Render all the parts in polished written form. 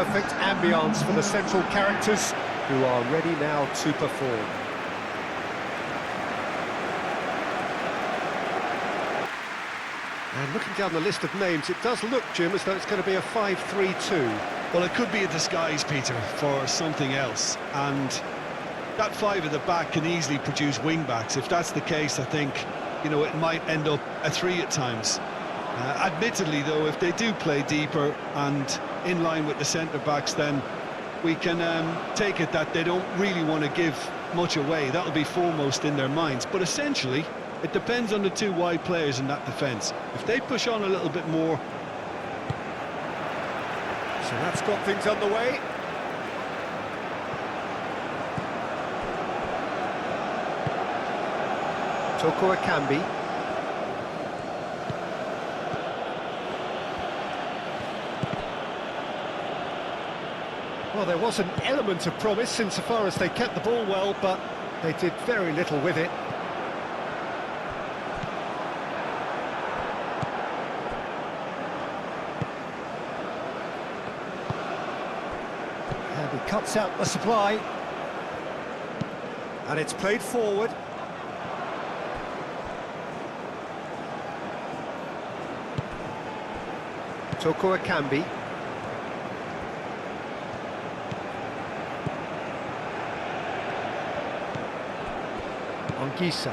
Perfect ambience for the central characters who are ready now to perform. And looking down the list of names, it does look, Jim, as though it's going to be a 5-3-2. Well, it could be a disguise, Peter, for something else. And that five at the back can easily produce wing-backs. If that's the case, I think, you know, it might end up a three at times. Admittedly, though, if they do play deeper and in line with the centre-backs, then we can take it that they don't really want to give much away. That'll be foremost in their minds. But essentially, it depends on the two wide players in that defence. If they push on a little bit more... So that's got things underway. Toko Akambi. Well, there was an element of promise insofar as they kept the ball well, but they did very little with it. And he cuts out the supply. And it's played forward. Toko Akambi. Ongisa.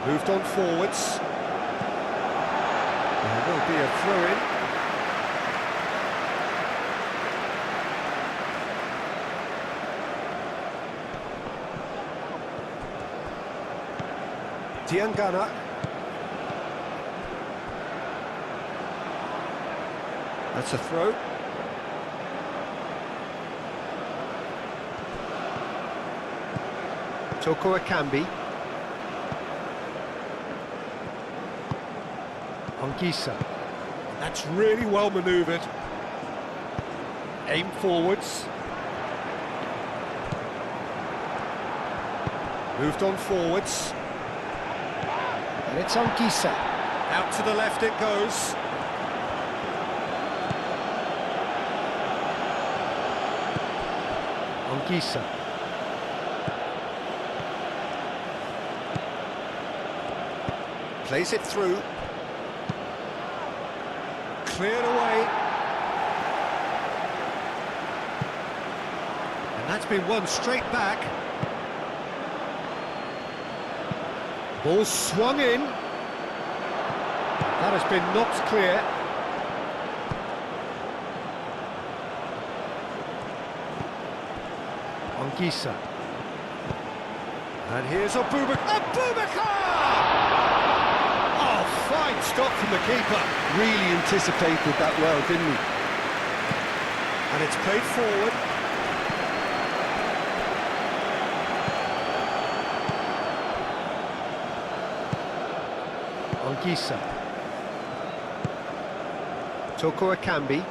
Moved on forwards. There will be a throw-in. Diangana. That's a throw. Toko Akambi. Ongisa. That's really well manoeuvred. Aim forwards. Moved on forwards. And it's Ongisa. Out to the left it goes. Ongisa. Plays it through. Cleared away. And that's been won straight back. Ball swung in. That has been knocked clear. Ongisa. And here's Abubakar! Oh, fine stop from the keeper. Really anticipated that well, didn't he? And it's played forward. Ongisa. Toko Akambi.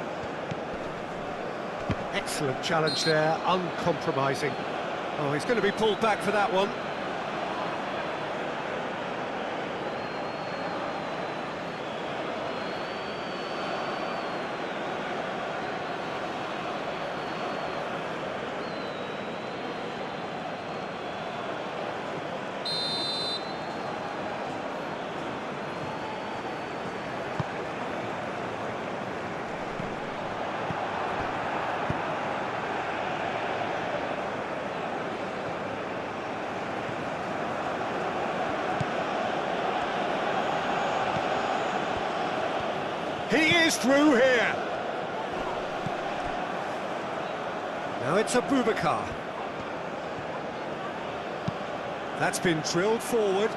Excellent challenge there, uncompromising. Oh, he's going to be pulled back for that one. He is through here. Now it's Abubakar. That's been drilled forward.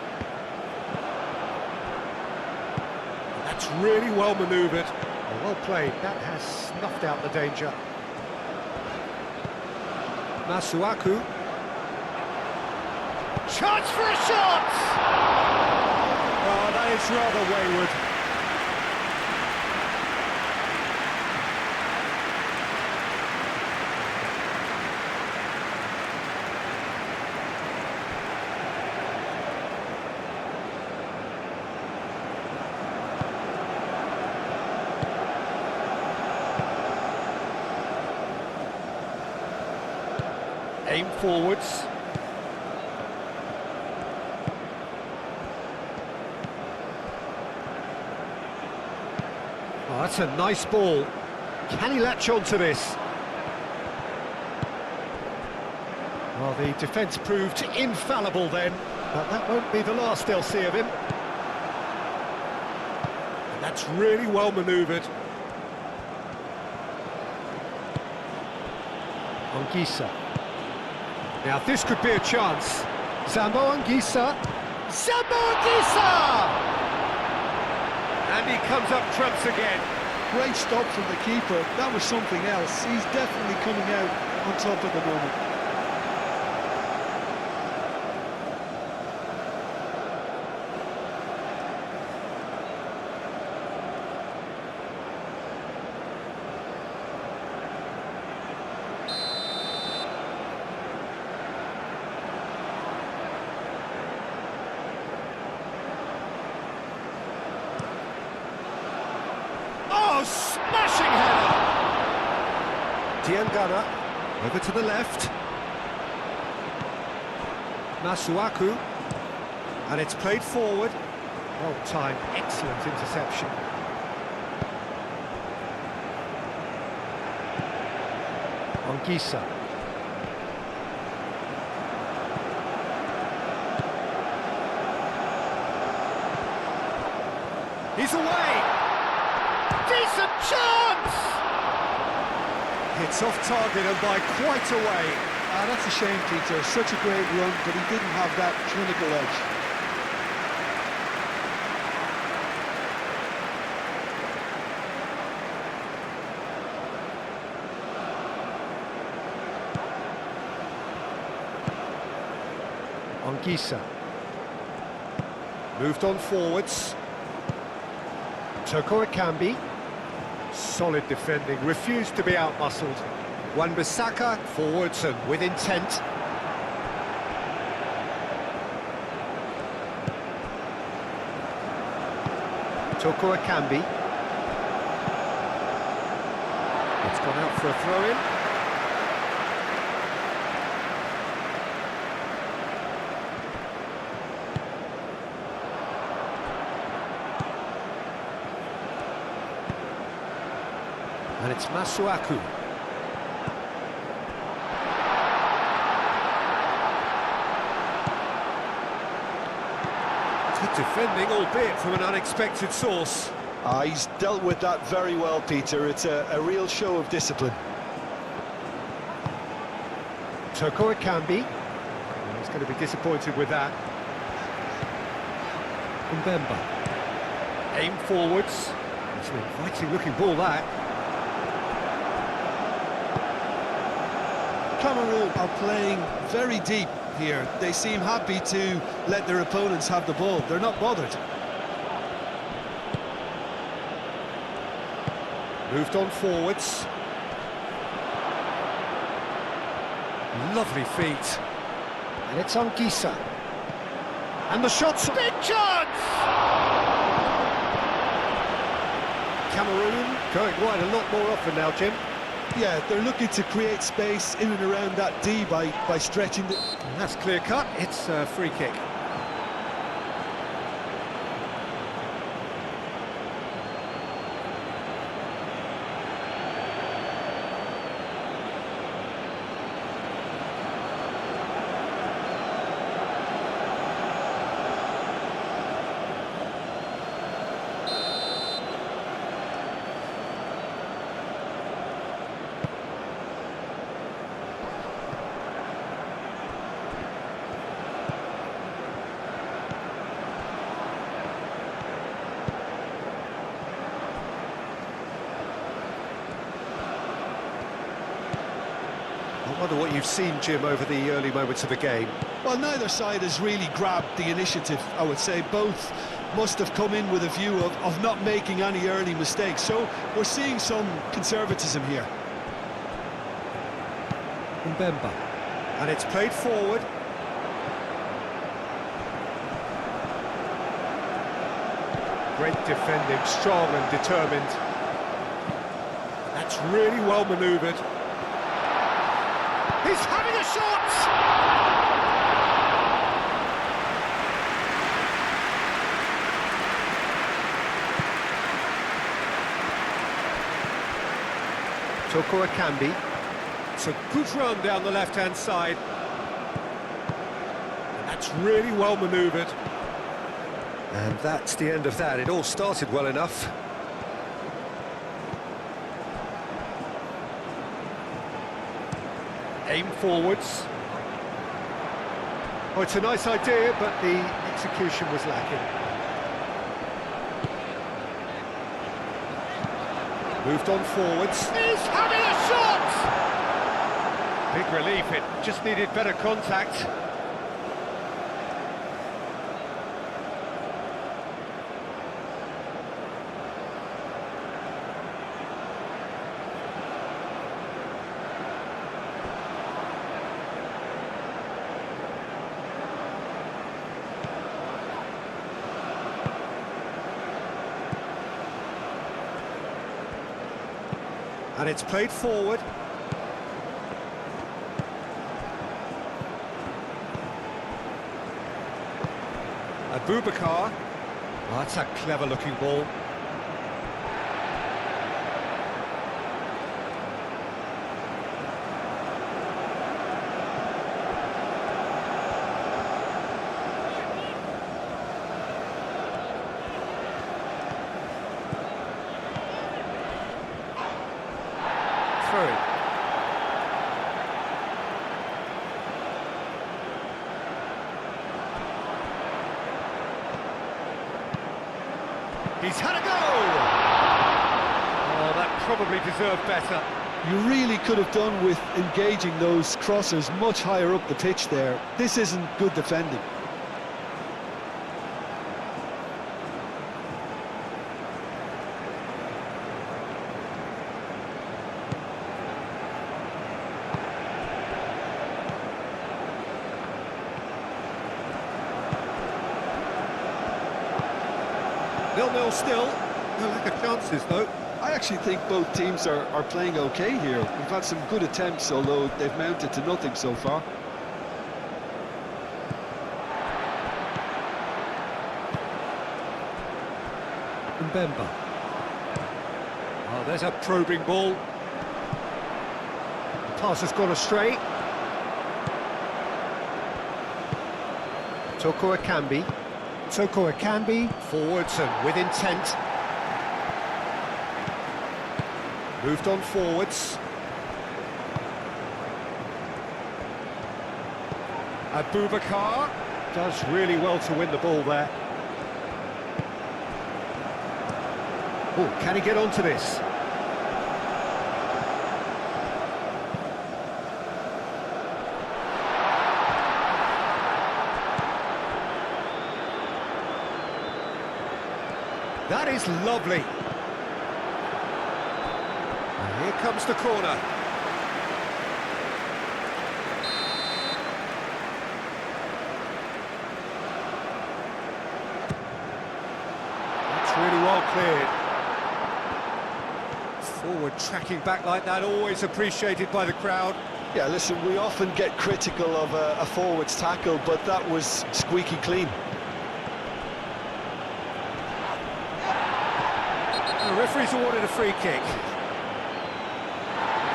That's really well manoeuvred. Oh, well played. That has snuffed out the danger. Masuaku. Chance for a shot! Oh, that is rather wayward. Aim forwards. Oh, that's a nice ball. Can he latch on to this? Well, the defence proved infallible then, but that won't be the last they'll see of him. And that's really well manoeuvred. Anguissa. Now this could be a chance. Sambo Anguissa. Sambo Anguissa! And he comes up trumps again. Great stop from the keeper. That was something else. He's definitely coming out on top at the moment. Oh, smashing header! Diangana, over to the left. Masuaku, and it's played forward. Well timed, excellent interception. Anguissa. He's away! Decent chance! Hits off target and by quite a way. That's a shame, Peter. Such a great run, but he didn't have that clinical edge. Anguissa. Moved on forwards. Toko Ekambi. Solid defending, refused to be outmuscled. Wan-Bissaka forwards and with intent. Toko Ekambi. It's gone out for a throw-in. And it's Masuaku. Good defending, albeit from an unexpected source. He's dealt with that very well, Peter. It's a real show of discipline. Toko Ekambi. He's going to be disappointed with that. Mbemba. Aim forwards. It's an inviting looking ball, that. Cameroon are playing very deep here. They seem happy to let their opponents have the ball. They're not bothered. Moved on forwards. Lovely feet. And it's Anguissa. And the shot's big chance! Cameroon going wide a lot more often now, Jim. Yeah, they're looking to create space in and around that D by stretching the... And that's clear cut, it's a free kick. I wonder what you've seen, Jim, over the early moments of the game. Well, neither side has really grabbed the initiative, I would say. Both must have come in with a view of not making any early mistakes. So we're seeing some conservatism here. Mbemba. And it's played forward. Great defending, strong and determined. That's really well manoeuvred. He's having a shot! Toko Akambi. It's a good run down the left-hand side. And that's really well manoeuvred. And that's the end of that. It all started well enough. Aim forwards. Oh, it's a nice idea, but the execution was lacking. Moved on forwards. He's having a shot! Big relief, it just needed better contact. And it's played forward. Abubakar. Oh, that's a clever-looking ball. Through. He's had a go! Oh, that probably deserved better. You really could have done with engaging those crossers much higher up the pitch there. This isn't good defending. Nil-nil still. No lack of chances, though. I actually think both teams are playing okay here. We've had some good attempts, although they've mounted to nothing so far. Mbemba. Oh, there's a probing ball. The pass has gone astray. Toko Akambi. Toko Akambi, forwards and with intent. Moved on forwards. Abubakar does really well to win the ball there. Oh, can he get onto this? That is lovely. And here comes the corner. That's really well cleared. Forward tracking back like that, always appreciated by the crowd. Yeah, listen, we often get critical of a forward's tackle, but that was squeaky clean. The referee's awarded a free kick.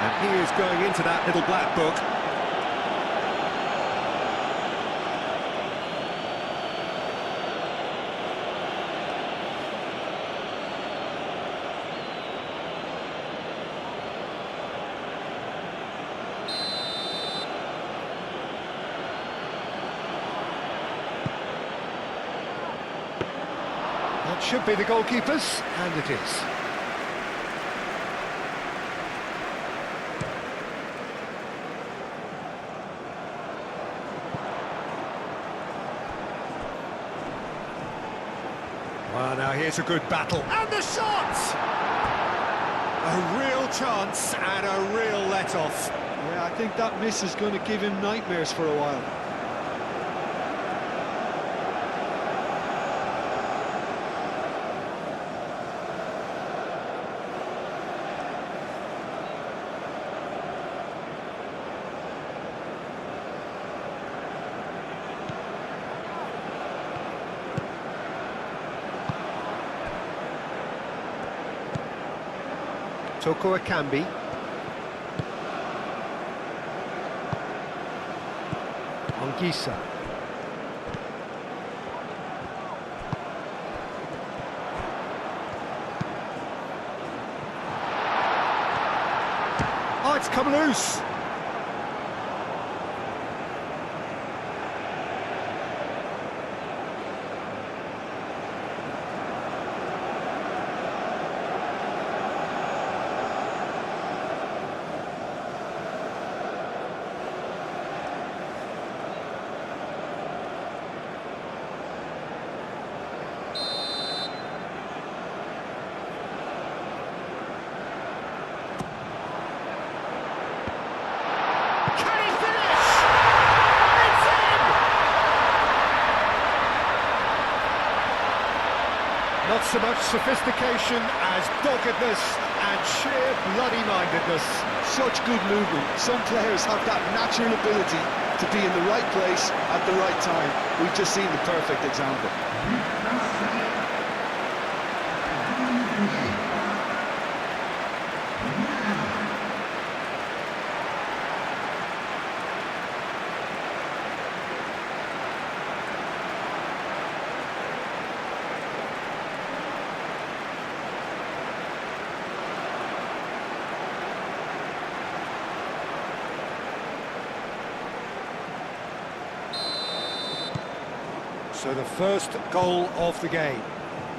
And he is going into that little black book. That should be the goalkeepers, and it is. Well, now here's a good battle. And the shot! A real chance and a real let-off. Yeah, I think that miss is going to give him nightmares for a while. Toko Akambi. Ongisa. Oh, it's come loose. Not so much sophistication as doggedness and sheer bloody-mindedness. Such good movement. Some players have that natural ability to be in the right place at the right time. We've just seen the perfect example. So the first goal of the game.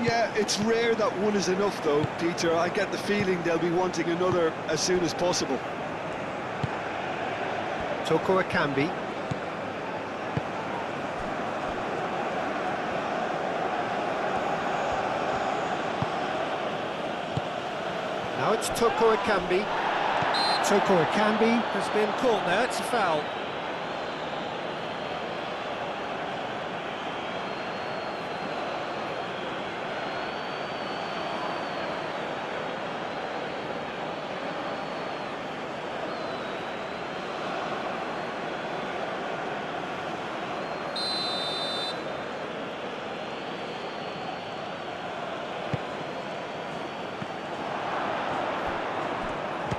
Yeah, it's rare that one is enough though, Peter. I get the feeling they'll be wanting another as soon as possible. Toko Akambi. Now it's Toko Akambi. Toko Akambi has been caught there, it's a foul.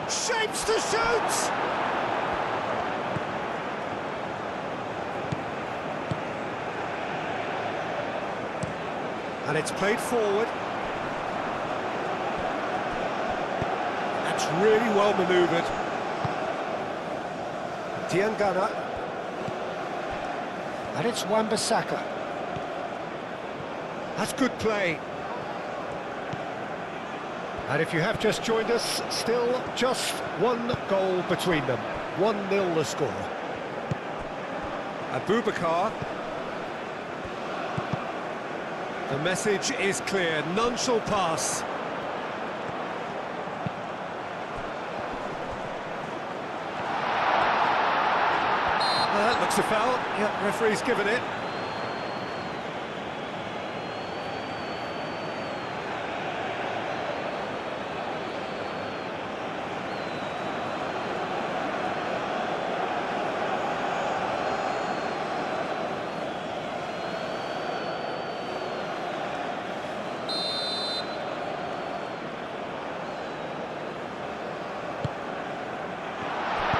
Shapes to shoot! And it's played forward. That's really well manoeuvred. Diangana. And it's Wan-Bissaka. That's good play. And if you have just joined us, still just one goal between them. 1-0 the score. Abubakar. The message is clear, none shall pass. That looks a foul. Yeah, referee's given it.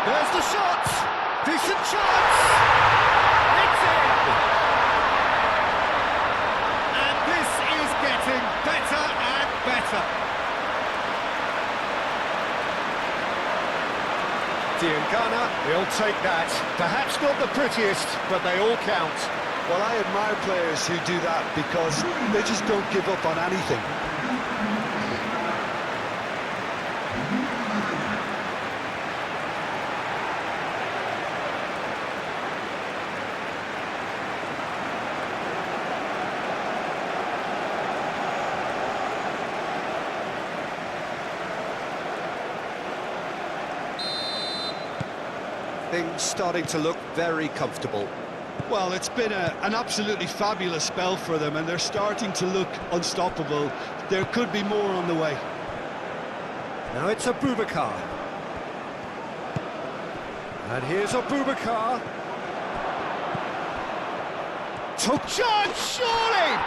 There's the shot! Decent chance! It's in! And this is getting better and better. Diangana, he'll take that. Perhaps not the prettiest, but they all count. Well, I admire players who do that because they just don't give up on anything. Things starting to look very comfortable. Well, it's been an absolutely fabulous spell for them, and they're starting to look unstoppable. There could be more on the way. Now it's Abubakar. And here's Abubakar. Took charge, surely!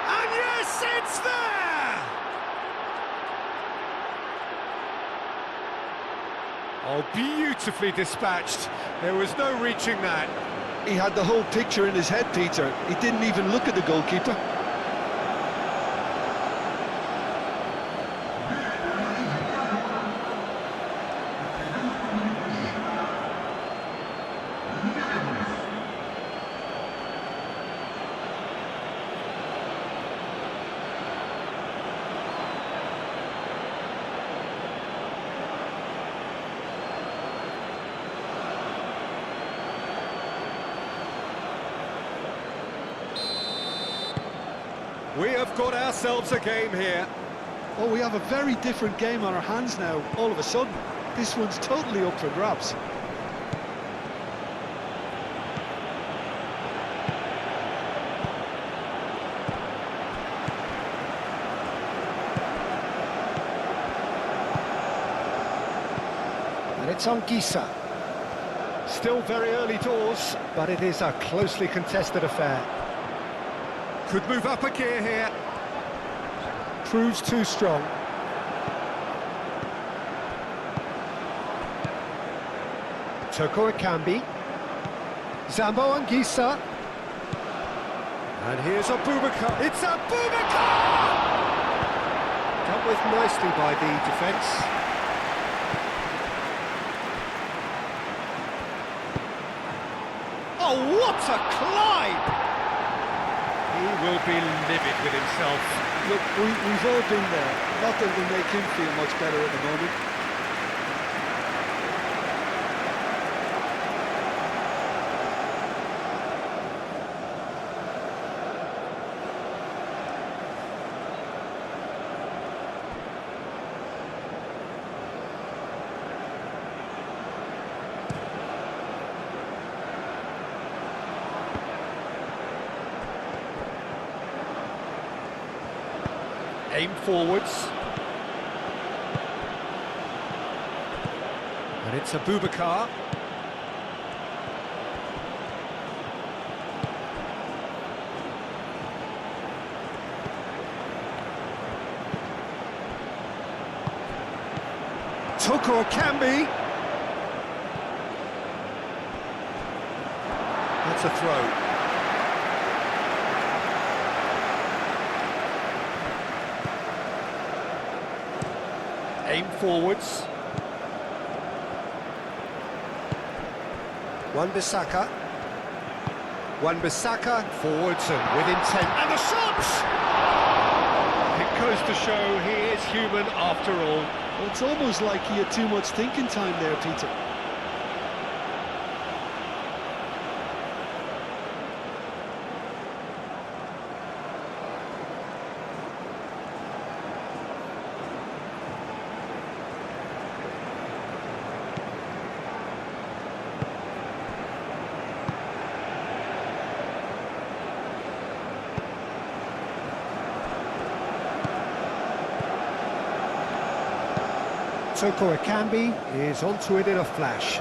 And yes, it's there! Oh, beautifully dispatched. There was no reaching that. He had the whole picture in his head, Peter. He didn't even look at the goalkeeper. We have got ourselves a game here. Oh, we have a very different game on our hands now, all of a sudden. This one's totally up for grabs. And it's on Gisa. Still very early doors, but it is a closely contested affair. Could move up a gear here. Proves too strong. Toko Ekambi. Zambo Anguissa. And here's Abubakar. It's Abubakar! Dealt with nicely by the defence. Oh, what a climb! He will be livid with himself. Look, we've all been there. Not that it'll make him feel much better at the moment. Aim forwards. And it's Abubakar. Toko Ekambi. That's a throw. Aim forwards. Wan-Bissaka. Wan-Bissaka forwards and with intent. And the shot! It goes to show he is human after all. Well, it's almost like he had too much thinking time there, Peter. Toko Ekambi is onto it in a flash.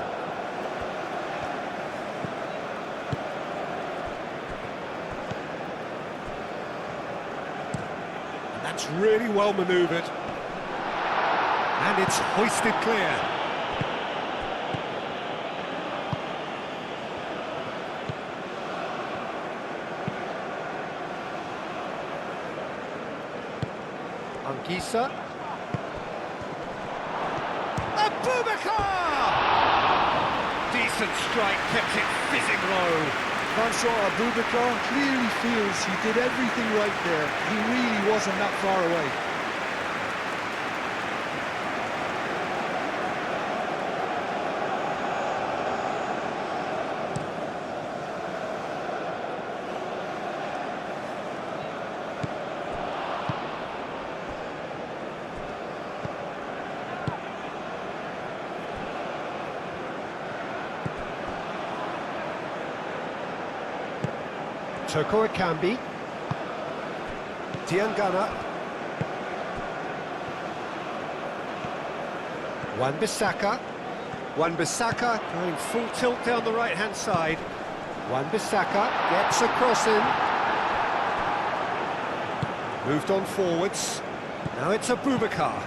And that's really well manoeuvred. And it's hoisted clear. Anguissa. Abubakar! Decent strike, kept it fizzing low. Francois Abubakar clearly feels he did everything right there. He really wasn't that far away. Toko Ekambi. Diangana. Wan-Bissaka. Wan-Bissaka going full tilt down the right-hand side. Wan-Bissaka gets a cross in. Moved on forwards. Now it's Abubakar.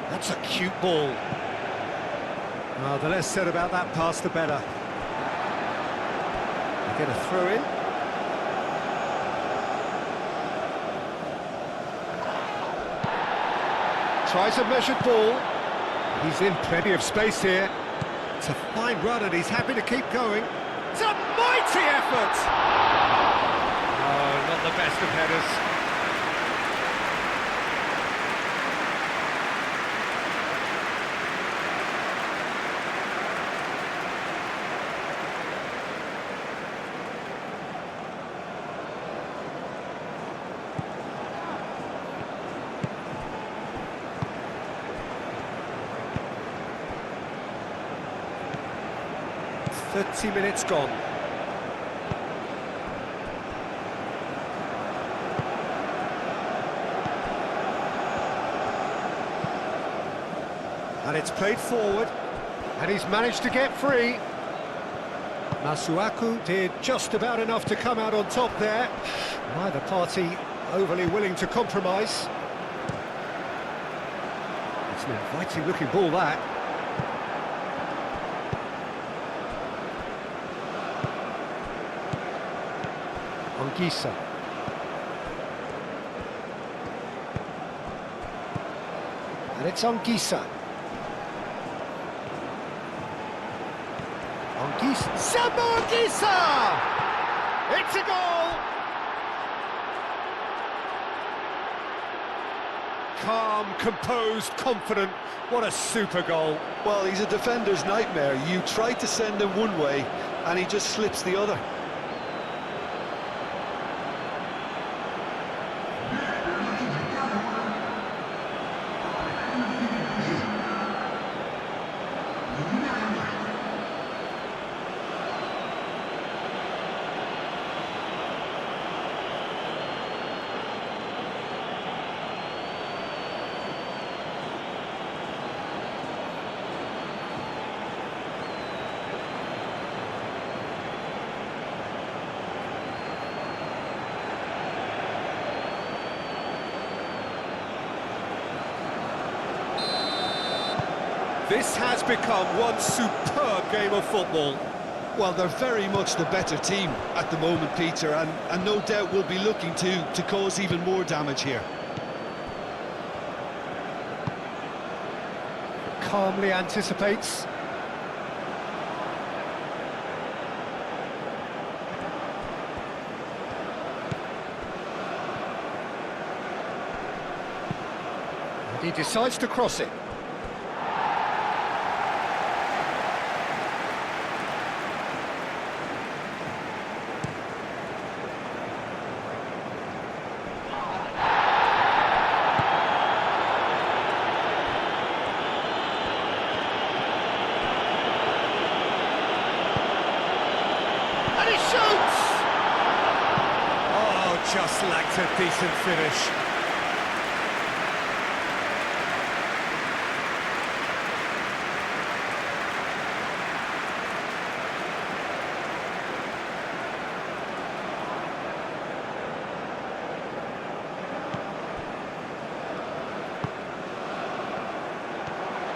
That's a cute ball. Well, the less said about that pass, the better. They get a throw in. Tries a measured ball. He's in plenty of space here. It's a fine run and he's happy to keep going. It's a mighty effort! Oh, not the best of headers. "30 minutes gone. And it's played forward, and he's managed to get free. Masuaku did just about enough to come out on top there. Neither party overly willing to compromise. It's an inviting looking ball, that. Anguissa. And it's Anguissa. Samba Anguissa! It's a goal! Calm, composed, confident. What a super goal. Well, he's a defender's nightmare. You try to send him one way, and he just slips the other. This has become one superb game of football. Well, they're very much the better team at the moment, Peter, and no doubt will be looking to cause even more damage here. Calmly anticipates. And he decides to cross it. Just lacked a decent finish.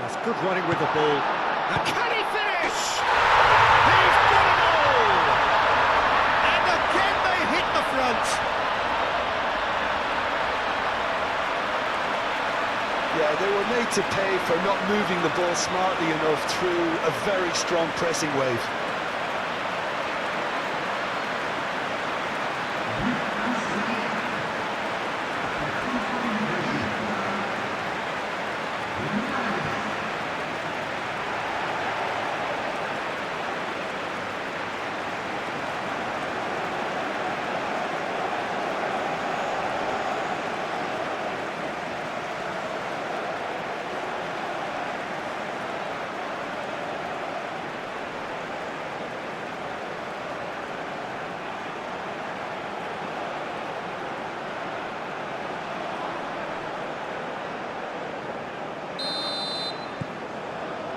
That's good running with the ball. And can he finish? He's got a goal! And again they hit the front. Yeah, they were made to pay for not moving the ball smartly enough through a very strong pressing wave.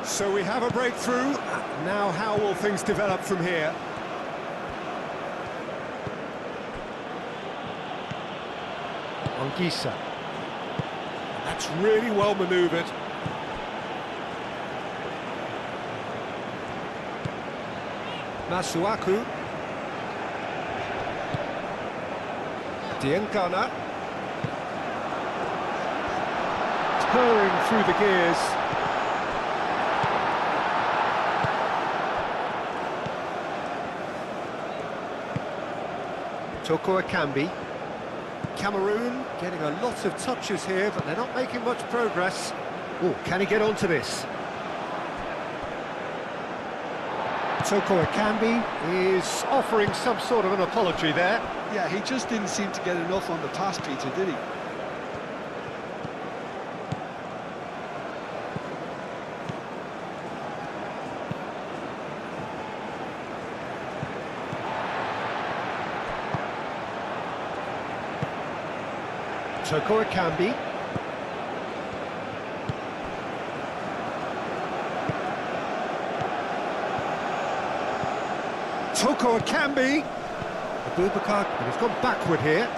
So we have a breakthrough. Now how will things develop from here? Anguissa. That's really well manoeuvred. Masuaku. Diengana. Purring through the gears. Toko Akambi. Cameroon getting a lot of touches here, but they're not making much progress. Oh, can he get onto this? Toko Akambi is offering some sort of an apology there. Yeah, he just didn't seem to get enough on the pass, Peter, did he? Toko Akambi. Toko Akambi. Abubakar, and he's gone backward here.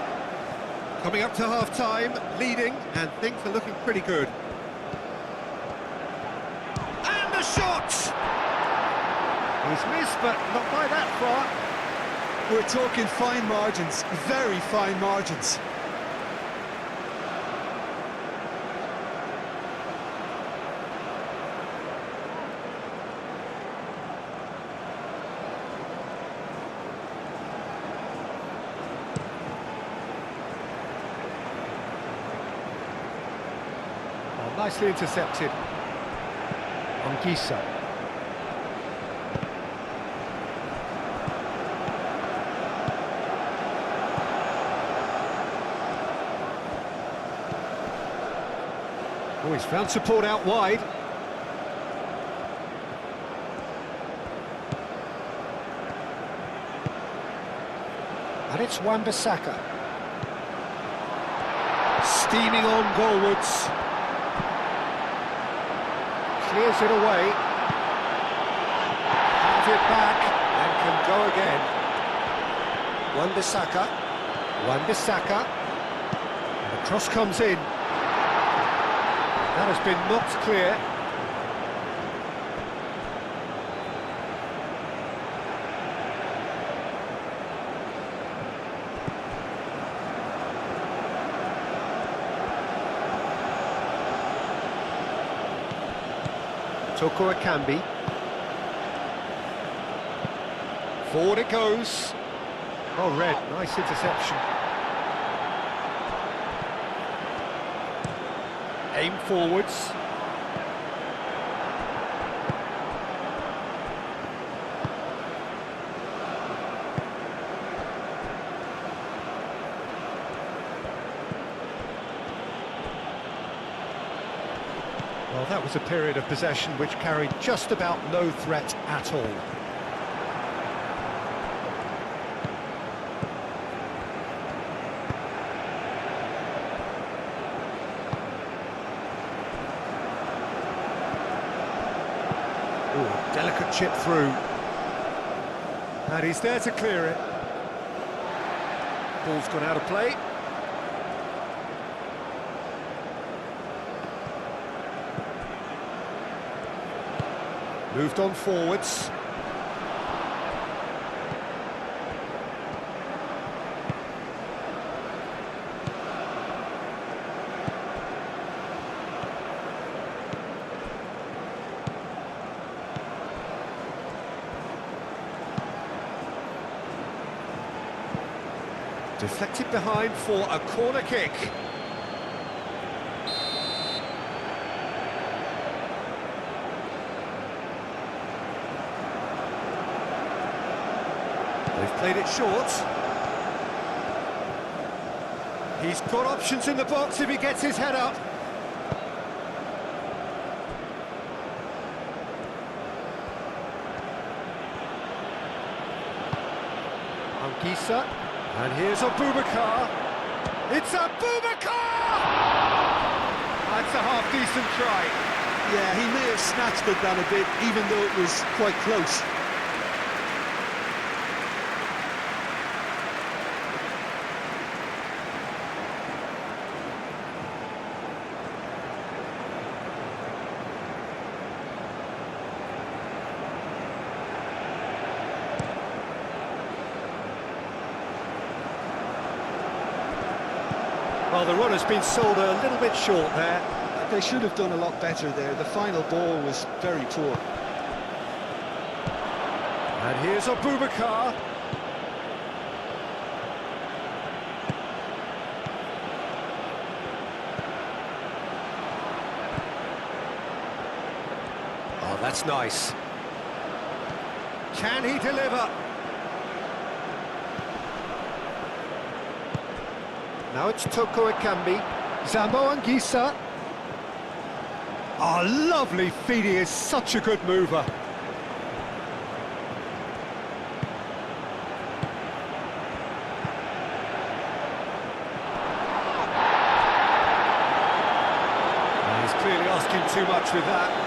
Coming up to half-time, leading, and things are looking pretty good. And the shot! He's missed, but not by that far. We're talking fine margins, very fine margins. Nicely intercepted. Ongisa. Oh, he's found support out wide. And it's Wan-Bissaka. Steaming on goalwards. Clears it away. Have it back and can go again. Wan-Bissaka. Wan-Bissaka. And the cross comes in. That has been knocked clear. Toko Akambi. Forward it goes. Oh, Red, nice interception. Aim forwards. Well, that was a period of possession which carried just about no threat at all. Ooh, delicate chip through. And he's there to clear it. Ball's gone out of play. Moved on forwards. Deflected behind for a corner kick. They've played it short. He's got options in the box if he gets his head up. Ongisa. And here's Abubakar. It's Abubakar! That's a half-decent try. Yeah, he may have snatched it down a bit, even though it was quite close. Well, the run has been sold a little bit short there. They should have done a lot better there. The final ball was very poor. And here's Abubakar. Oh, that's nice. Can he deliver? Now it's Toko Ekambi. Zambo Anguissa. Oh, lovely feed. He is such a good mover. He's clearly asking too much with that.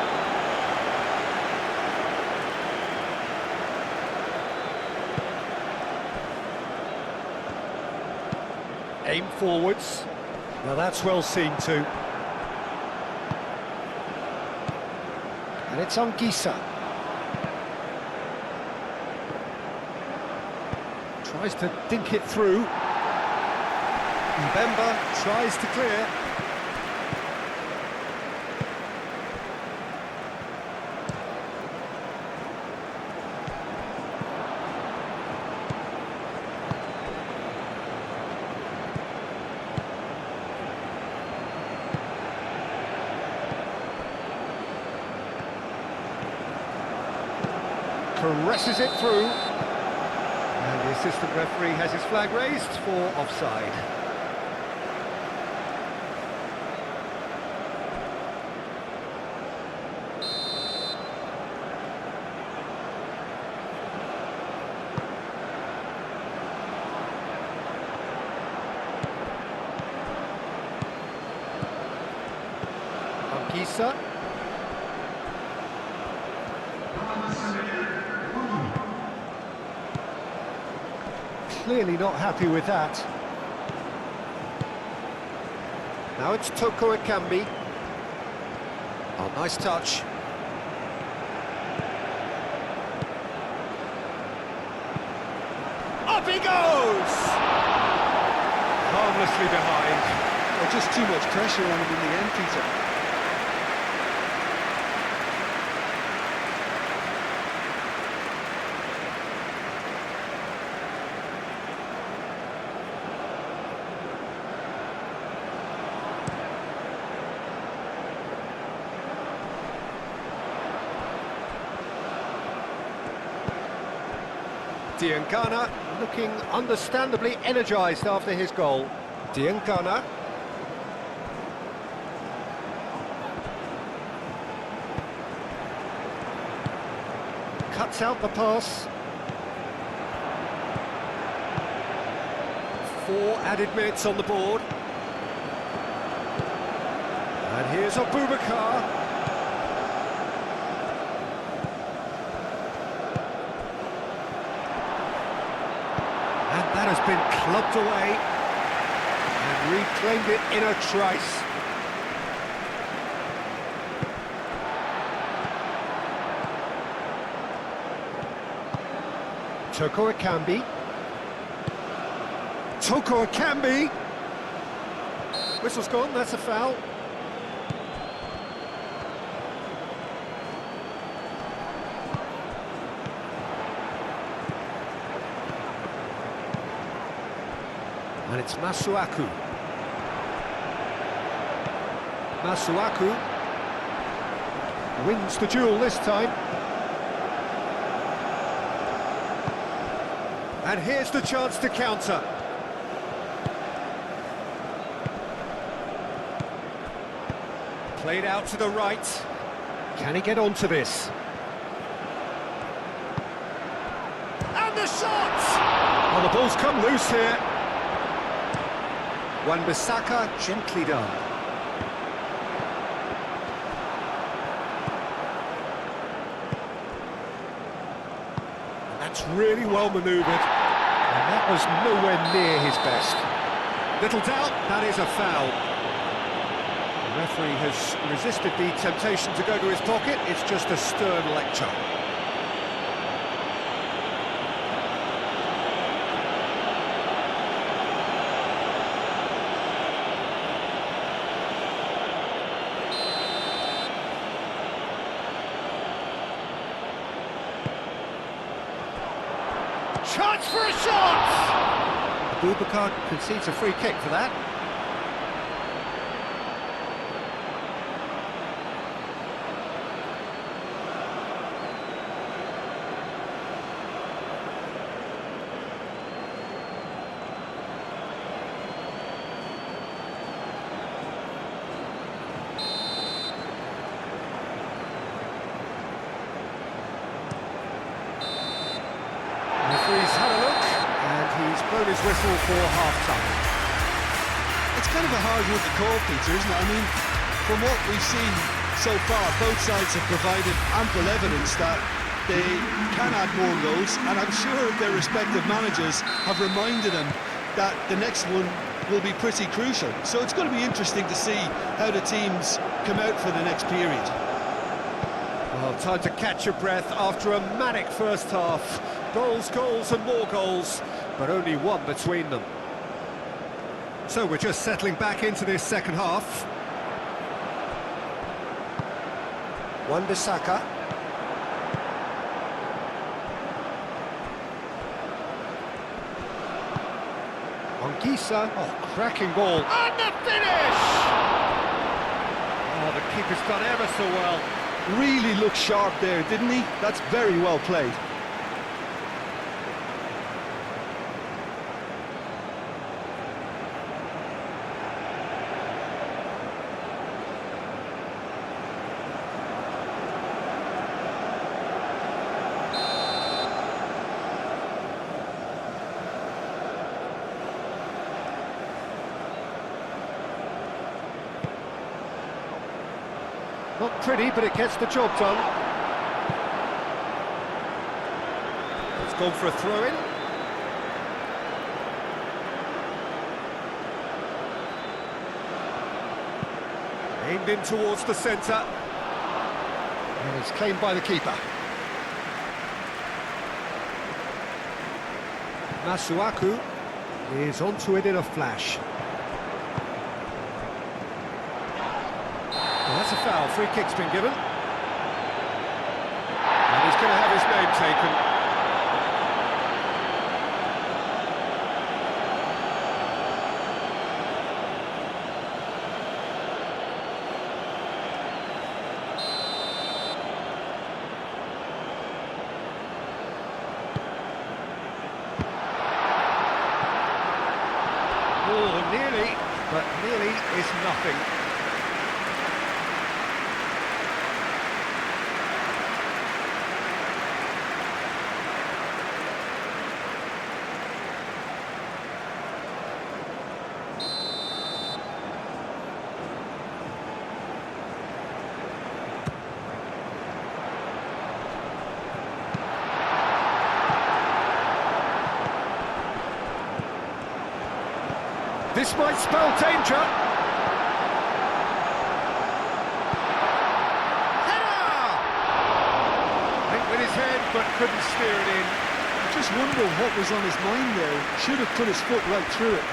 Aim forwards. Now that's well seen too. And it's Anguissa. Tries to dink it through. Mbemba tries to clear. Caresses it through, and the assistant referee has his flag raised for offside. Anguissa. Clearly not happy with that. Now it's Toko Ekambi. Oh, nice touch. Up he goes! Harmlessly behind. Well, just too much pressure on him in the end, Peter. Diangana looking understandably energised after his goal. Diangana. Cuts out the pass. 4 added minutes on the board. And here's Abubakar. That has been clubbed away and reclaimed it in a trice. Toko Ekambi. Toko Ekambi. Whistle's gone, that's a foul. And it's Masuaku. Masuaku wins the duel this time. And here's the chance to counter. Played out to the right. Can he get onto this? And the shot! Oh, the ball's come loose here. Wan-Bissaka gently done. And that's really well manoeuvred. And that was nowhere near his best. Little doubt, that is a foul. The referee has resisted the temptation to go to his pocket. It's just a stern lecture. Chance for a shot! Boubacar concedes a free kick for that. Referee's had a look, and he's blown his whistle for half-time. It's kind of a hard one to call, Peter, isn't it? I mean, from what we've seen so far, both sides have provided ample evidence that they can add more goals, and I'm sure their respective managers have reminded them that the next one will be pretty crucial. So it's going to be interesting to see how the teams come out for the next period. Well, time to catch your breath after a manic first half. Goals, goals and more goals, but only one between them. So we're just settling back into this second half. Wan-Bissaka. Anguissa. Oh, cracking ball. And the finish! Oh, the keeper's done ever so well. Really looked sharp there, didn't he? That's very well played. Not pretty, but it gets the job done. It's gone for a throw-in. Aimed in towards the centre. And it's claimed by the keeper. Masuaku is onto it in a flash. Well, that's a foul. Free kick's been given. And he's going to have his name taken. Oh, nearly, but nearly is nothing. This might spell danger. Header! Went with his head, but couldn't steer it in. I just wonder what was on his mind there. Should have put his foot right through it.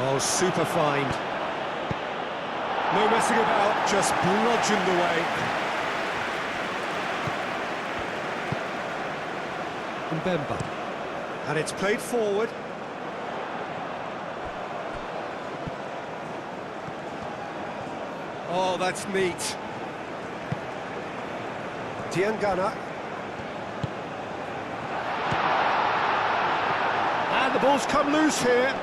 Oh, super find. No messing about, just bludgeoned away. Mbemba. And it's played forward. Oh, that's neat. Diangana. And the ball's come loose here.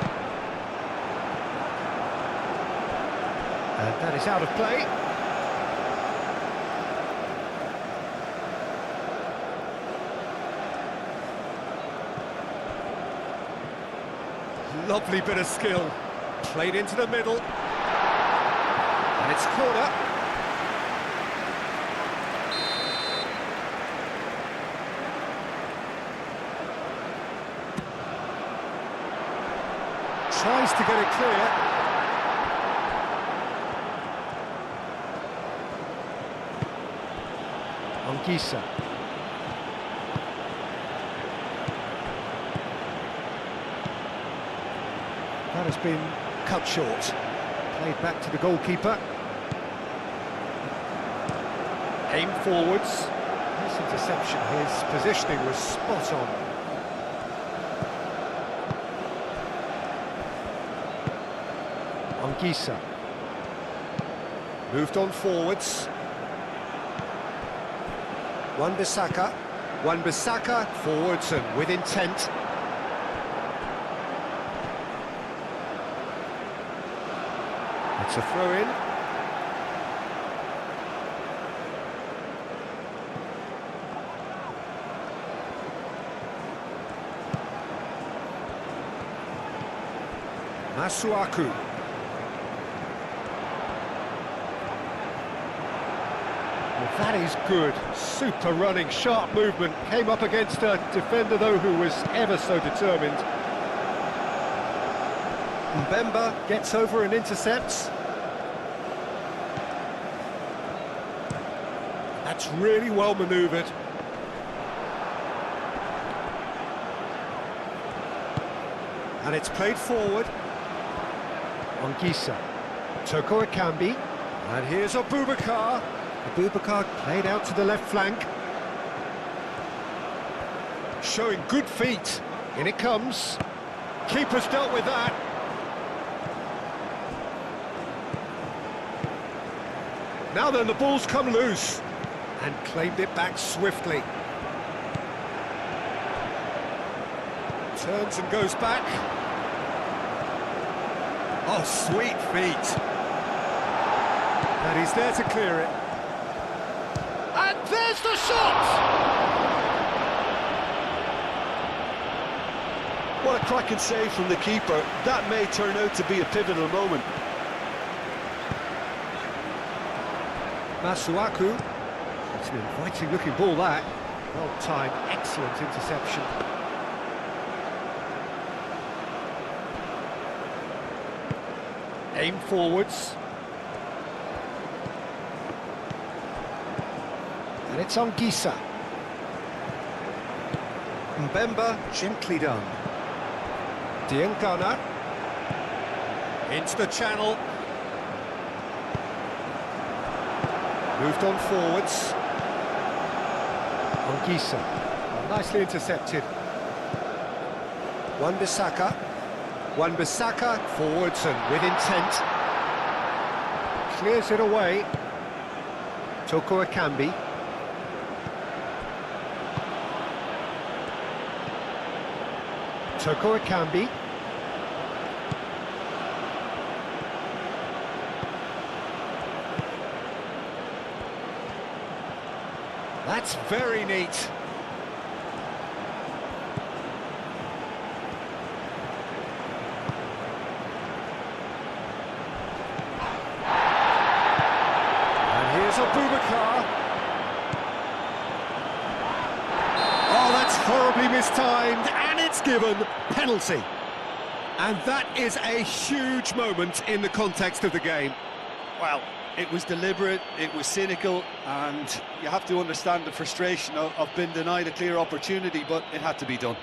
And that is out of play. Lovely bit of skill. Played into the middle. And it's corner. Tries to get it clear. Anguissa. That has been cut short. Played back to the goalkeeper. Aim forwards. deception. His positioning was spot on. Anguissa. Moved on forwards. Wan-Bissaka. Wan-Bissaka forwards and with intent. It's a throw-in. Masuaku. Well, that is good. Super running, sharp movement. Came up against a defender, though, who was ever so determined. Mbemba gets over and intercepts. That's really well manoeuvred. And it's played forward. Anguissa. Toko Ekambi. And here's Abubakar. Abubakar played out to the left flank. Showing good feet. In it comes. Keeper's dealt with that. Now then, the ball's come loose. And claimed it back swiftly. Turns and goes back. Oh, sweet feet. And he's there to clear it. And there's the shot! What a cracking save from the keeper. That may turn out to be a pivotal moment. Masuaku. It's an inviting looking ball, that. Well timed, excellent interception. Aim forwards. And it's Anguissa. Mbemba, gently done. Diangana. Into the channel. Moved on forwards. Anguissa. Well, nicely intercepted. Wan-Bissaka. Wan-Bissaka forwards and with intent. Clears it away. Toko Ekambi. Toko Ekambi. That's very neat. And here's Abubakar. Oh, that's horribly mistimed, and it's given penalty. And that is a huge moment in the context of the game. Well, it was deliberate, it was cynical, and you have to understand the frustration of being denied a clear opportunity, but it had to be done.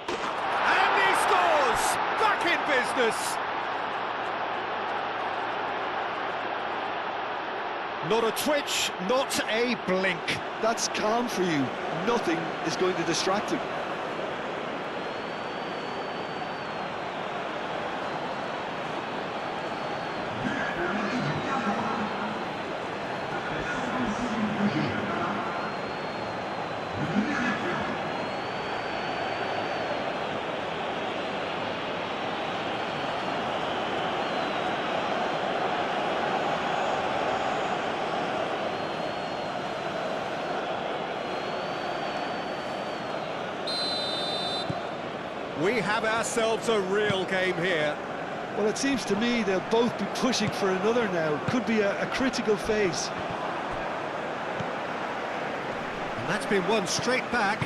And he scores! Back in business! Not a twitch, not a blink. That's calm for you. Nothing is going to distract him. We have ourselves a real game here. Well, it seems to me they'll both be pushing for another now. Could be a critical phase. And that's been won straight back.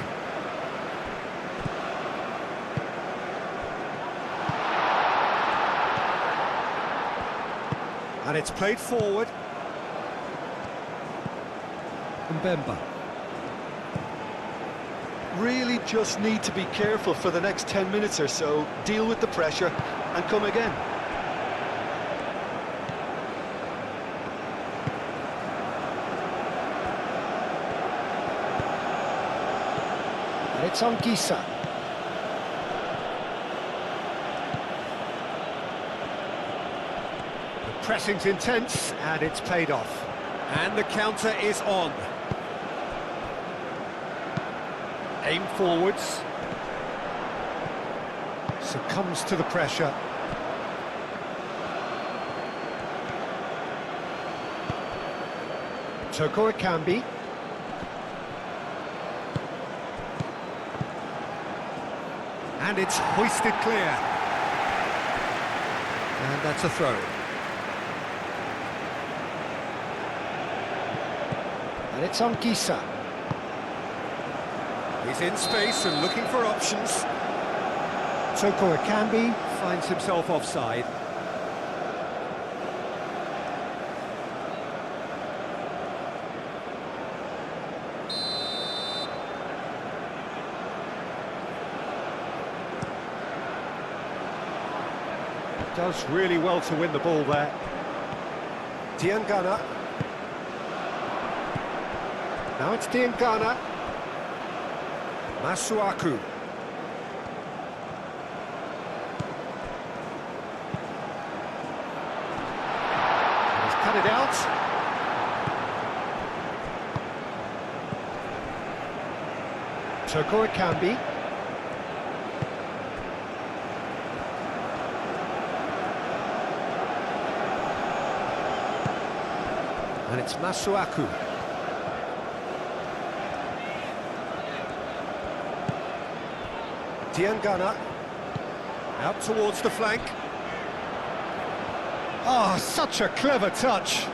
And it's played forward. Mbemba. really just need to be careful for the next 10 minutes or so, deal with the pressure and come again. And it's on Gisa. The pressing's intense, and it's paid off. And the counter is on. Aim forwards. Succumbs to the pressure. Toko Ekambi. And it's hoisted clear. And that's a throw. And it's on Gisa. He's in space and looking for options. Toko Ekambi finds himself offside. Does really well to win the ball there. Diangana. Now it's Diangana. Masuaku. He's cut it out. Toko Ekambi. And it's Masuaku. Diangana. Out towards the flank. Oh, such a clever touch.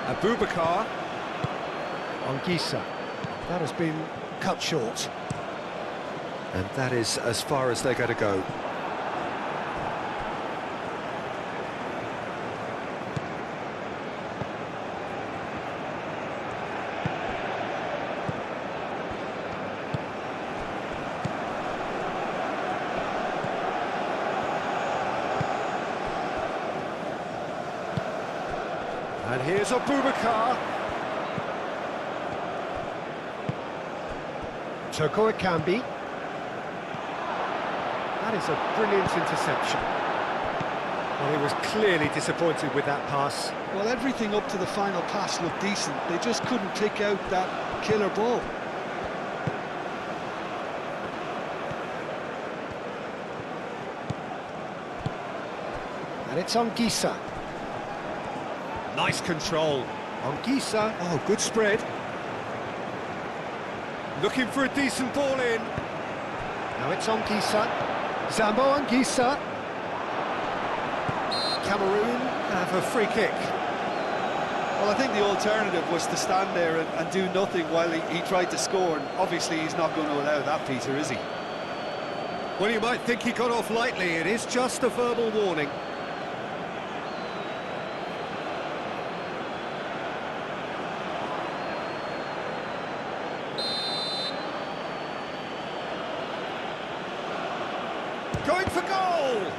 Abubakar. On Gisa. That has been cut short. And that is as far as they're going to go. And here's Abubakar. Toko Ekambi. That is a brilliant interception. Well, he was clearly disappointed with that pass. Well, everything up to the final pass looked decent. They just couldn't pick out that killer ball. And it's on Gisa. Nice control. On Gisa. Oh, good spread. Looking for a decent ball in. Now it's on Gisa. Zambo on Gisa. Cameroon have a free kick. Well, I think the alternative was to stand there and do nothing while he tried to score, and obviously he's not going to allow that, Peter, is he? Well, you might think he got off lightly. It is just a verbal warning. Going for goal!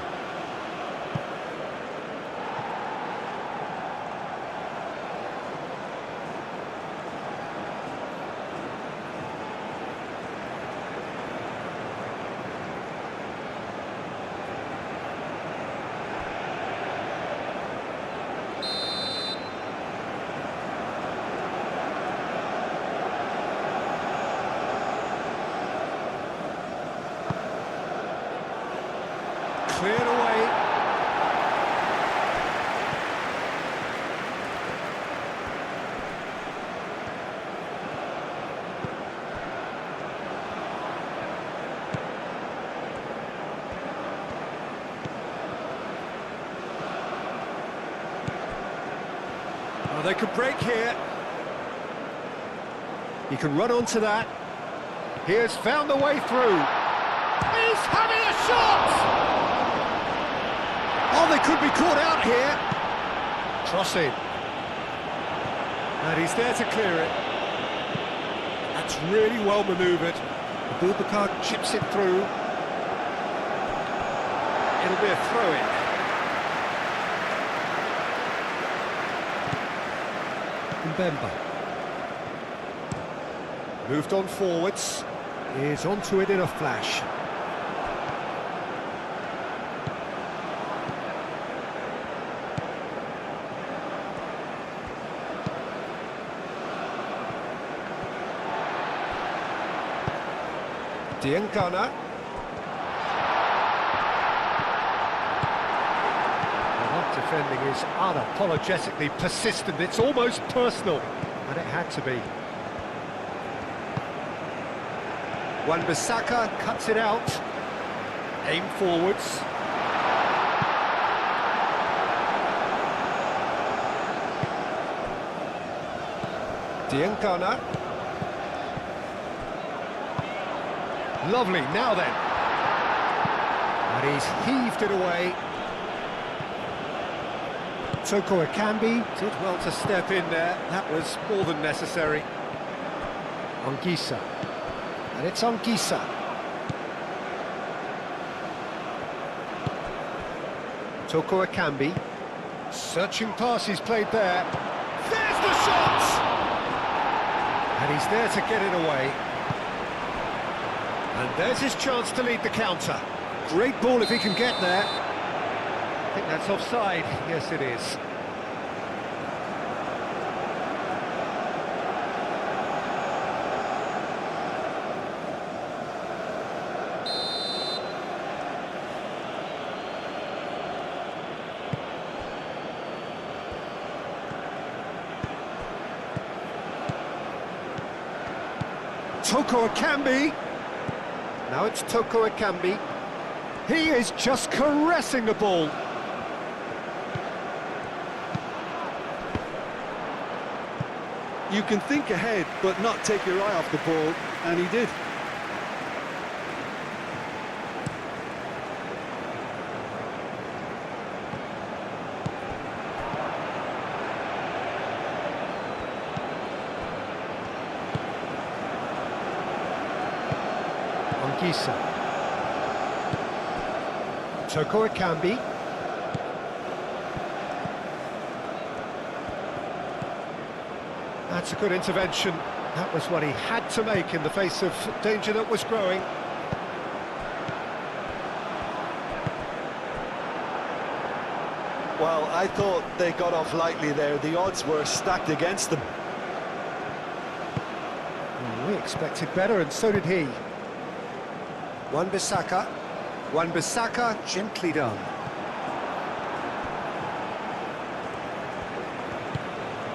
Cleared away. Oh, they could break here. He can run onto that. He has found the way through. He's having a shot! Oh, they could be caught out here. Cross in. And he's there to clear it. That's really well manoeuvred. Abubakar chips it through. It'll be a throw-in. Mbemba. Moved on forwards. Is onto it in a flash. Diangana. That defending is unapologetically persistent. It's almost personal, and it had to be. Wan-Bissaka cuts it out. Aim forwards. Diangana. Lovely, now then. And he's heaved it away. Toko Ekambi did well to step in there. That was more than necessary. Anguissa. And it's Anguissa. Toko Ekambi. Searching pass he's played there. There's the shot! And he's there to get it away. And there's his chance to lead the counter. Great ball if he can get there. I think that's offside. Yes, it is. Toko Ekambi. Now it's Toko Ekambi. He is just caressing the ball. You can think ahead, but not take your eye off the ball, and he did. Anguissa. Toko Ekambi. That's a good intervention. That was what he had to make in the face of danger that was growing. Well, I thought they got off lightly there. The odds were stacked against them. Well, we expected better, and so did he. Wan-Bissaka. Wan-Bissaka, gently done.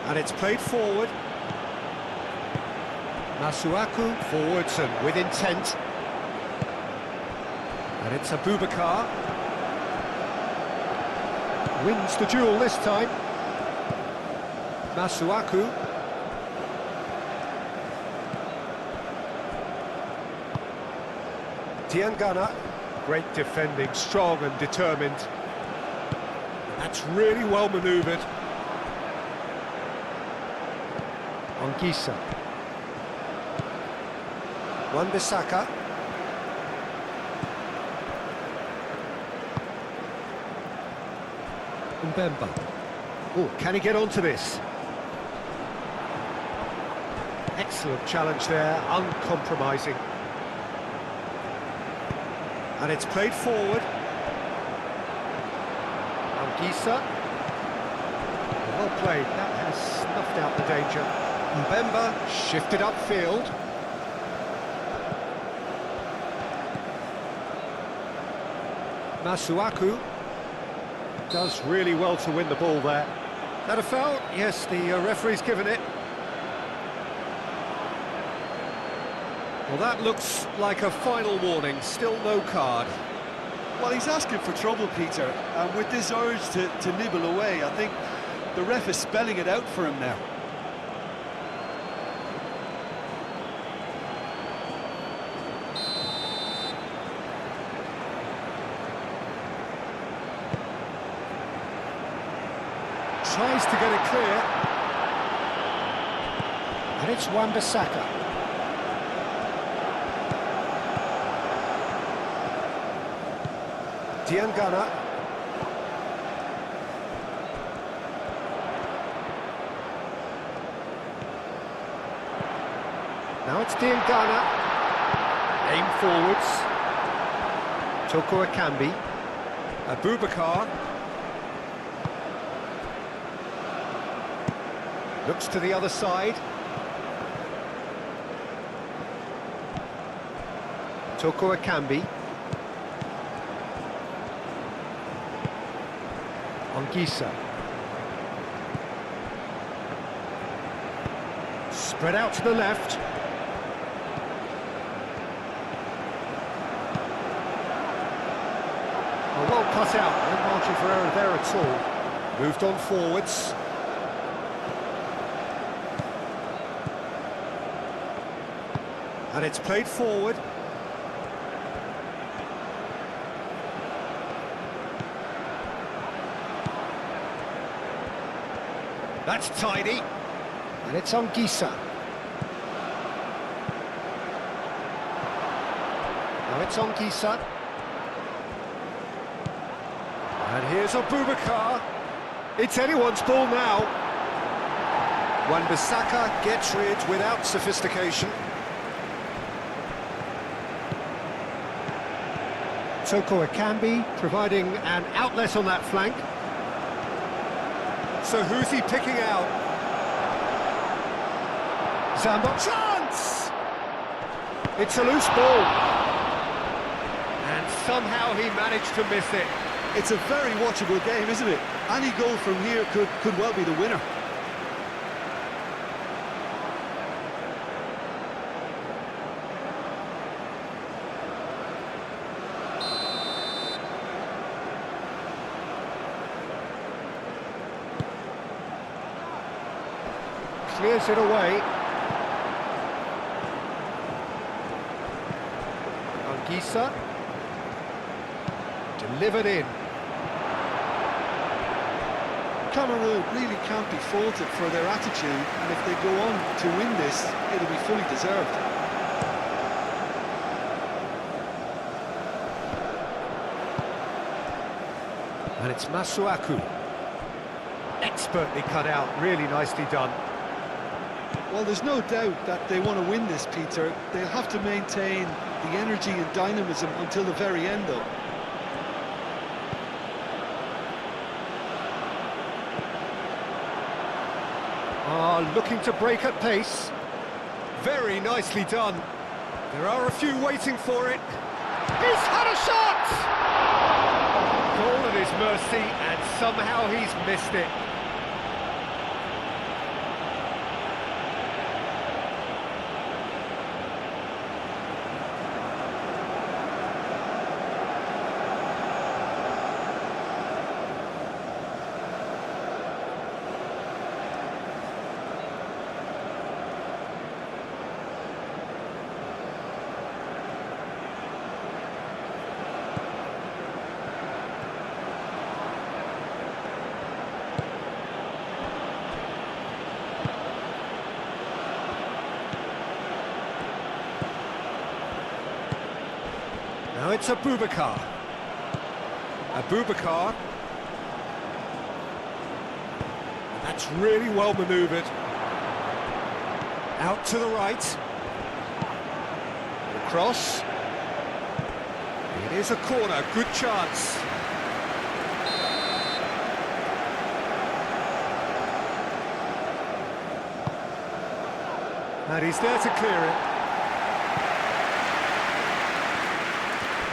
And it's played forward. Masuaku forwards and with intent. And it's Abubakar. Wins the duel this time. Masuaku. Diangana. Great defending, strong and determined. That's really well manoeuvred. Anguissa. Wan-Bissaka. Mbemba. Oh, can he get onto this? Excellent challenge there, uncompromising. And it's played forward. Anguissa. Well played, that has snuffed out the danger. Mbemba shifted upfield. Masuaku does really well to win the ball there. Is that a foul? Yes, the referee's given it. Well, that looks like a final warning, still no card. Well, he's asking for trouble, Peter, and with this urge to nibble away, I think the ref is spelling it out for him now. Tries to get it clear. And it's Wan-Bissaka. Diangana. Now it's Diangana. Aim forwards. Toko Akambi. Abubakar. Looks to the other side. Toko Akambi. Ongisa. Spread out to the left. Well cut out, no margin for error there at all. Moved on forwards. And it's played forward. That's tidy. And it's Ongisa. Now it's Ongisa. And here's Abubakar. It's anyone's ball now. Wan-Bissaka gets rid without sophistication. Toko Akambi providing an outlet on that flank. So who's he picking out? Zamba. Chance! It's a loose ball. And somehow he managed to miss it. It's a very watchable game, isn't it? Any goal from here could well be the winner. Clears it away. Ongisa. Delivered in. Cameroon really can't be faulted for their attitude, and if they go on to win this, it'll be fully deserved. And it's Masuaku. Expertly cut out, really nicely done. Well, there's no doubt that they want to win this, Peter. They'll have to maintain the energy and dynamism until the very end, though. Looking to break at pace. Very nicely done. There are a few waiting for it. He's had a shot! Goal at his mercy, and somehow he's missed it. Now it's Abubakar. Abubakar. That's really well manoeuvred. Out to the right. Across. It is a corner, good chance. And he's there to clear it.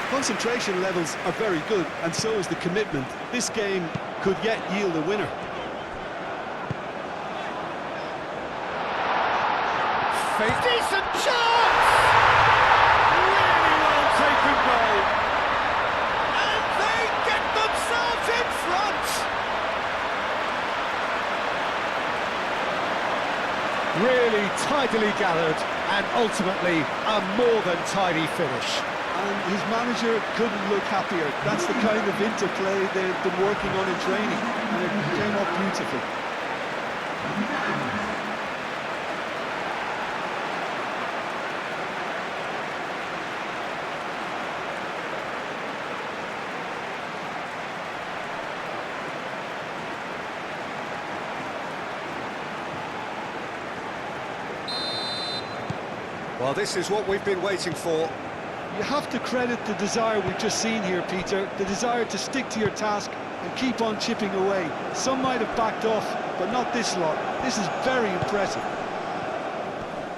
Concentration levels are very good, and so is the commitment. This game could yet yield a winner. Decent chance! Really well taken goal. And they get themselves in front! Really tidily gathered, and ultimately a more than tidy finish. And his manager couldn't look happier. That's the kind of interplay they've been working on in training, and it came off beautifully. Well, this is what we've been waiting for. You have to credit the desire we've just seen here, Peter, the desire to stick to your task and keep on chipping away. Some might have backed off, but not this lot. This is very impressive.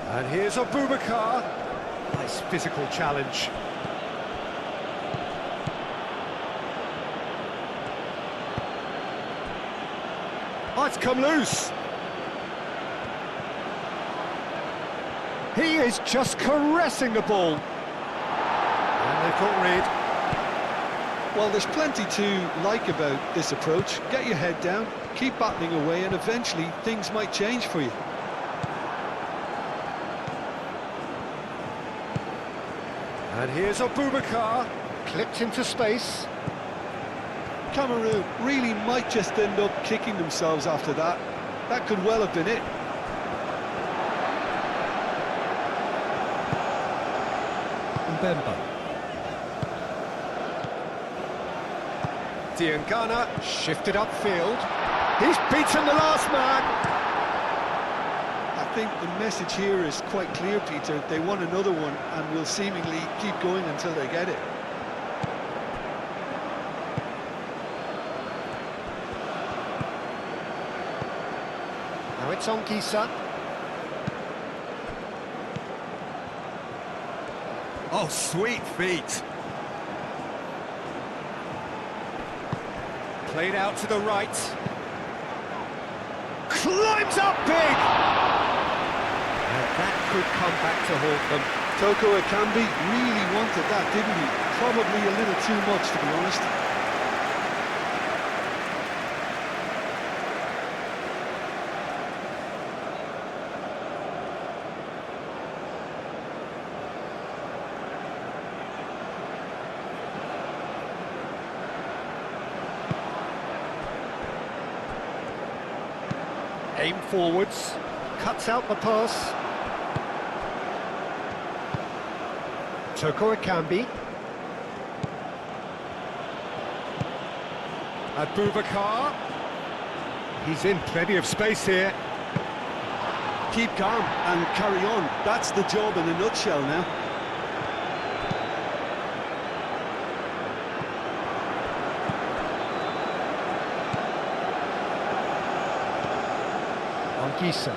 And here's Abubakar. Nice physical challenge. Oh, it's come loose. He is just caressing the ball. And they've got rid. Well, there's plenty to like about this approach. Get your head down, keep battling away, and eventually things might change for you. And here's Abubakar, clipped into space. Cameroon really might just end up kicking themselves after that. That could well have been it. Mbemba. Diangana shifted upfield. He's beaten the last man. I think the message here is quite clear, Peter. They want another one and will seemingly keep going until they get it. Now it's on Gisa. Oh, sweet feet. Played out to the right. Climbs up big! And that could come back to haunt them. Toko Ekambi really wanted that, didn't he? Probably a little too much, to be honest. Aim forwards, cuts out the pass. Toko Ekambi. Abubakar. He's in plenty of space here. Keep calm and carry on. That's the job in a nutshell now. Gisa.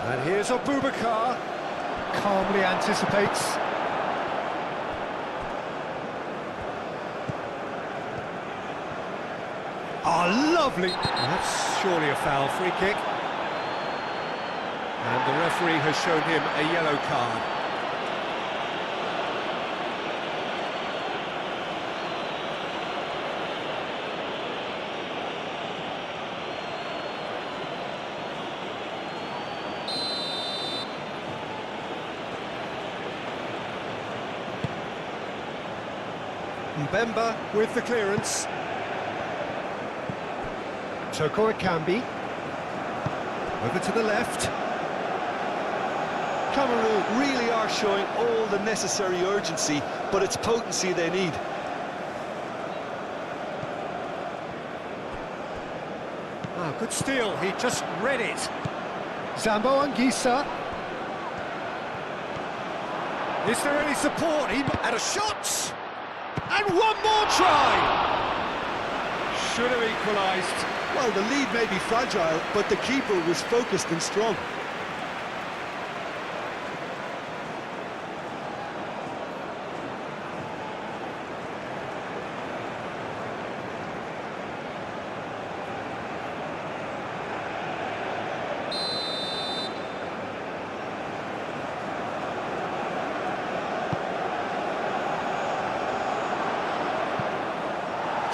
And here's Abubakar. Calmly anticipates. Oh, lovely! That's surely a foul, free kick. And the referee has shown him a yellow card. Mbemba with the clearance. Toko Ekambi. Over to the left. Cameroon really are showing all the necessary urgency, but it's potency they need. Ah, good steal, he just read it. Zambo Anguissa. Is there any support? He had a shot! And one more try! Should have equalised. Well, the lead may be fragile, but the keeper was focused and strong.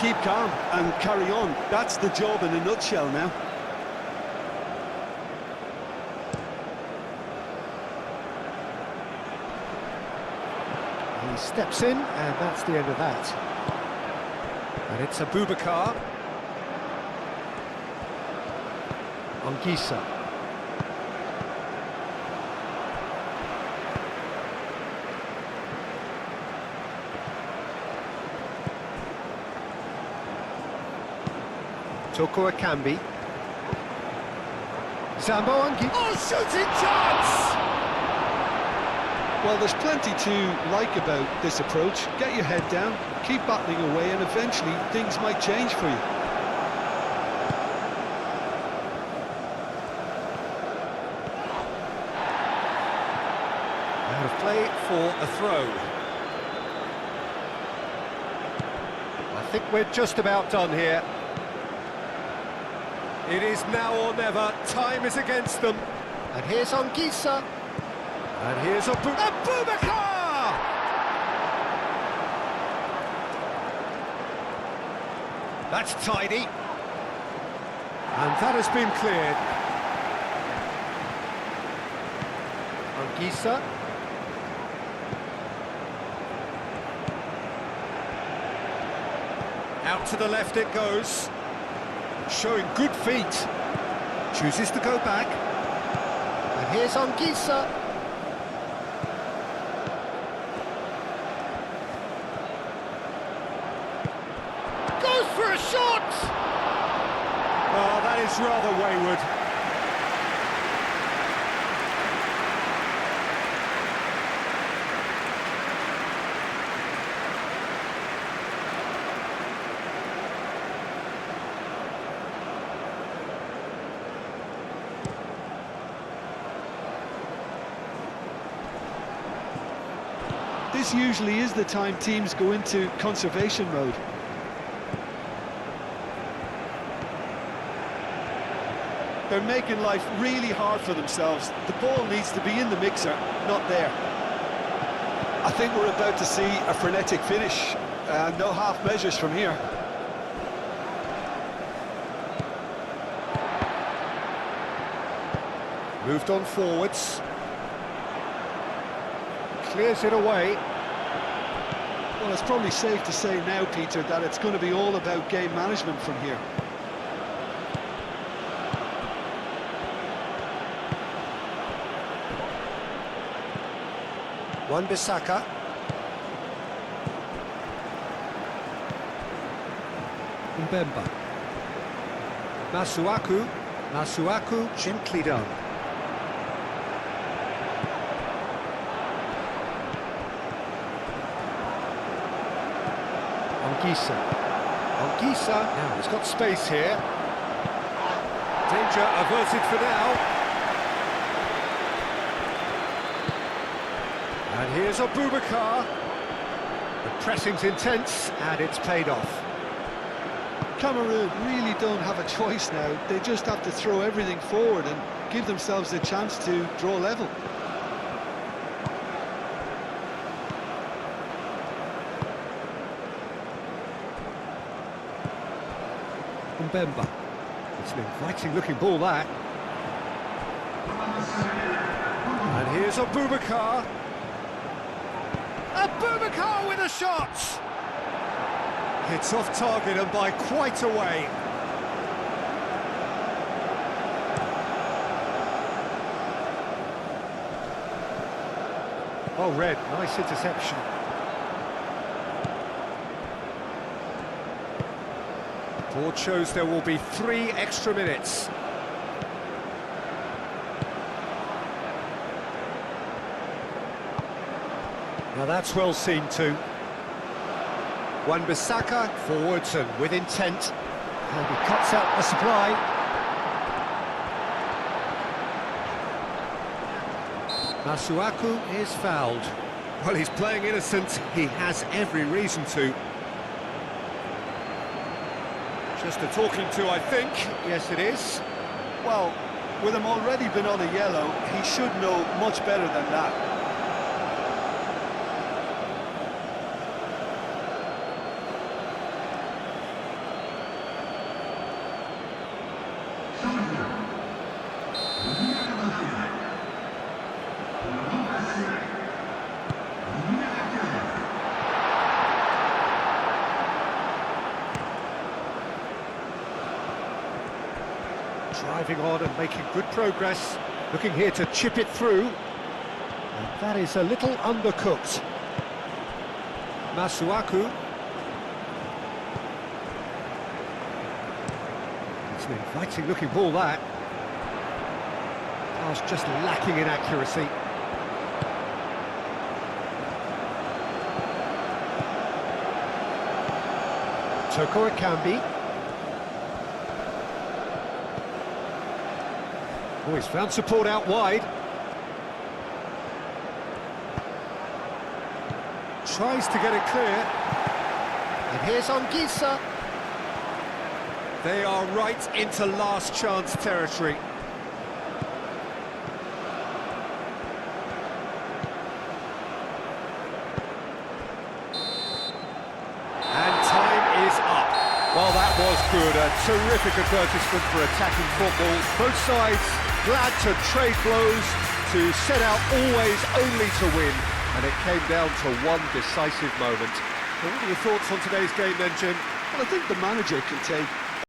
Keep calm and carry on. That's the job in a nutshell now. He steps in, and that's the end of that. And it's Abubakar. Anguissa. Toko Akambi. Zambo Anguissa. Oh, shooting chance! Well, there's plenty to like about this approach. Get your head down, keep battling away, and eventually things might change for you. Out of play for a throw. I think we're just about done here. It is now or never. Time is against them. And here's Anguissa. And here's Abubakar! That's tidy. And that has been cleared. Anguissa. Out to the left it goes. Showing good feet. Chooses to go back. And here's Anguissa. Goes for a shot! Oh, that is rather wayward. This usually is the time teams go into conservation mode. They're making life really hard for themselves. The ball needs to be in the mixer, not there. I think we're about to see a frenetic finish. No half measures from here. Moved on forwards. Clears it away. Well, it's probably safe to say now, Peter, that it's going to be all about game management from here. Wan-Bissaka. Mbemba. Masuaku. Masuaku gently done. Anguissa. Anguissa. Now he's got space here. Danger averted for now. And here's Abubakar. The pressing's intense, and it's paid off. Cameroon really don't have a choice now. They just have to throw everything forward and give themselves a chance to draw level. Mbemba. It's an inviting-looking ball, that. And here's Abubakar. Abubakar with a shot! It's off target and by quite a way. Oh, Red, nice interception. Board shows there will be 3 extra minutes. Now that's well seen too. Wan-Bissaka forwards and with intent. And he cuts out the supply. Masuaku is fouled. Well, he's playing innocent. He has every reason to. Just a talking to, I think. Yes, it is. Well, with him already been on a yellow, he should know much better than that. Driving on and making good progress. Looking here to chip it through. And that is a little undercooked. Masuaku. It's an inviting looking ball, that. Pass just lacking in accuracy. Toko Ekambi. Oh, he's found support out wide. Tries to get it clear. And here's Anguissa. They are right into last chance territory. Well, that was good. A terrific advertisement for attacking football. Both sides glad to trade blows, to set out always only to win. And it came down to one decisive moment. So what are your thoughts on today's game then, Jim? Well, I think the manager can take